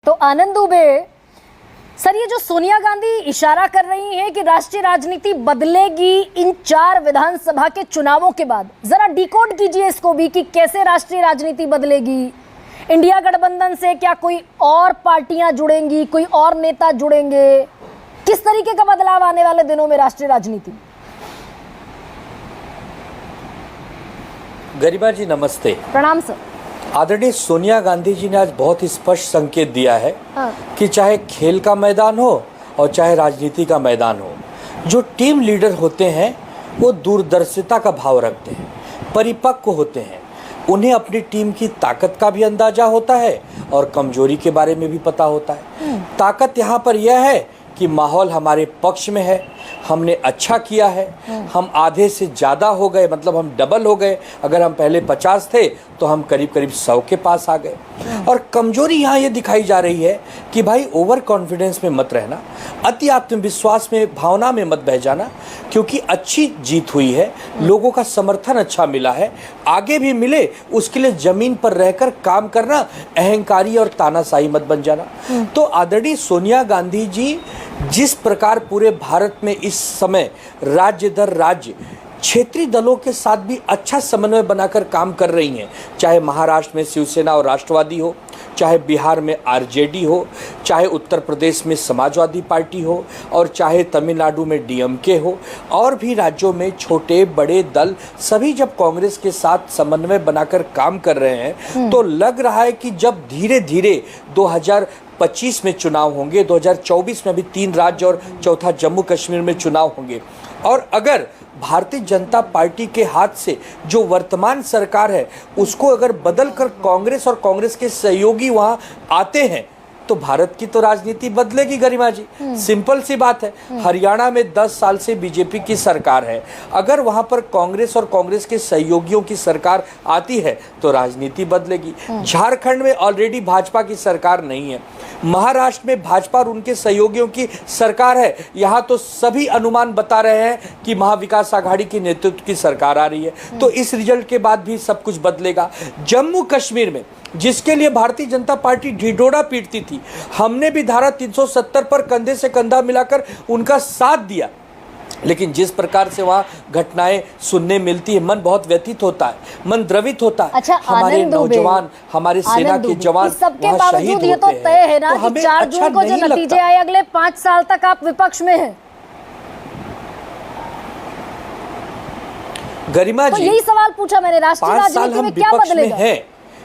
तो आनंद दुबे सर, ये जो सोनिया गांधी इशारा कर रही हैं कि राष्ट्रीय राजनीति बदलेगी इन 4 विधानसभा के चुनावों के बाद, जरा डिकोड कीजिए इसको भी कि कैसे राष्ट्रीय राजनीति बदलेगी। इंडिया गठबंधन से क्या कोई और पार्टियां जुड़ेंगी, कोई और नेता जुड़ेंगे, किस तरीके का बदलाव आने वाले दिनों में राष्ट्रीय राजनीति? गरिमा जी नमस्ते। प्रणाम सर। आदरणीय सोनिया गांधी जी ने आज बहुत ही स्पष्ट संकेत दिया है कि चाहे खेल का मैदान हो और चाहे राजनीति का मैदान हो, जो टीम लीडर होते हैं वो दूरदर्शिता का भाव रखते हैं, परिपक्व होते हैं, उन्हें अपनी टीम की ताकत का भी अंदाजा होता है और कमजोरी के बारे में भी पता होता है। ताकत यहाँ पर यह है कि माहौल हमारे पक्ष में है, हमने अच्छा किया है, हम आधे से ज़्यादा हो गए, मतलब हम डबल हो गए। अगर हम पहले 50 थे तो हम करीब करीब 100 के पास आ गए। और कमजोरी यहाँ ये दिखाई जा रही है कि भाई ओवर कॉन्फिडेंस में मत रहना, अति आत्मविश्वास में, भावना में मत बह जाना, क्योंकि अच्छी जीत हुई है, लोगों का समर्थन अच्छा मिला है, आगे भी मिले उसके लिए जमीन पर रहकर काम करना, अहंकारी और तानाशाही मत बन जाना। तो आदरणीय सोनिया गांधी जी जिस प्रकार पूरे भारत में इस समय राज्य दर राज्य क्षेत्रीय दलों के साथ भी अच्छा समन्वय बनाकर काम कर रही हैं, चाहे महाराष्ट्र में शिवसेना और राष्ट्रवादी हो, चाहे बिहार में आरजेडी हो, चाहे उत्तर प्रदेश में समाजवादी पार्टी हो, और चाहे तमिलनाडु में डीएमके हो, और भी राज्यों में छोटे बड़े दल सभी जब कांग्रेस के साथ समन्वय बनाकर काम कर रहे हैं, तो लग रहा है कि जब धीरे धीरे 2025 में चुनाव होंगे, 2024 में भी 3 राज्य और चौथा जम्मू कश्मीर में चुनाव होंगे, और अगर भारतीय जनता पार्टी के हाथ से जो वर्तमान सरकार है उसको अगर बदल कर कांग्रेस और कांग्रेस के सहयोगी वहां आते हैं तो भारत की तो राजनीति बदलेगी। गरिमा जी, सिंपल सी बात है। हरियाणा में 10 साल से बीजेपी की सरकार है, अगर वहां पर कांग्रेस और कांग्रेस के सहयोगियों की सरकार आती है तो राजनीति बदलेगी। झारखंड में ऑलरेडी भाजपा की सरकार नहीं है, महाराष्ट्र में भाजपा और उनके सहयोगियों की सरकार है, यहाँ तो सभी अनुमान बता रहे हैं कि महाविकास आघाड़ी के नेतृत्व की सरकार आ रही है। तो इस रिजल्ट के बाद भी सब कुछ बदलेगा। जम्मू कश्मीर में जिसके लिए भारतीय जनता पार्टी ढिढोरा पीटती थी, हमने भी धारा 370 पर कंधे से कंधा मिलाकर उनका साथ दिया, लेकिन जिस प्रकार से वहाँ घटनाएं सुनने मिलती है, मन बहुत व्यथित होता है, मन द्रवित होता है। अच्छा, हमारे नौजवान, हमारे सेना के जवान वहाँ शहीद होते हैं। तो तय है ना कि 4 जून को जो नतीजे आए, अगले 5 साल तक आप विपक्ष में हैं। गरिमा जी, तो यही सवाल पूछा मैंने, राष्ट्रीय राजनीति में क्या बदलेगा?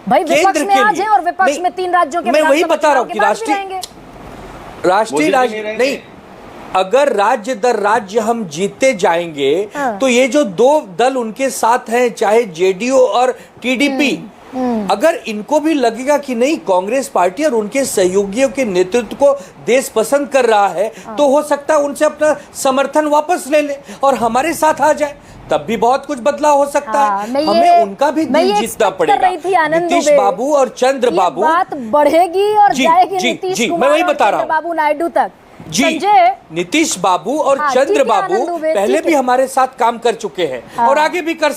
भाई विपक्ष में आज हैं और विपक्ष में 3 राज्यों के, मैं वही बता रहा हूँ कि राष्ट्रीय राजनीति नहीं, अगर राज्य दर राज्य हम जीते जाएंगे तो ये जो 2 दल उनके साथ हैं, चाहे जेडीयू और टीडीपी, अगर इनको भी लगेगा कि नहीं कांग्रेस पार्टी और उनके सहयोगियों के नेतृत्व को देश पसंद कर रहा है, तो हो सकता है उनसे अपना समर्थन वापस ले ले और हमारे साथ आ जाए, तब भी बहुत कुछ बदलाव हो सकता है। हमें उनका भी दिल जीतना पड़ेगा। नीतीश बाबू और चंद्र बाबू, बात बढ़ेगी और जाएगी नीतीश कुमार, मैं वही बता रहा हूँ, बाबू नायडू तक। जी, नीतीश बाबू और चंद्र बाबू पहले भी हमारे साथ काम कर चुके हैं और आगे भी कर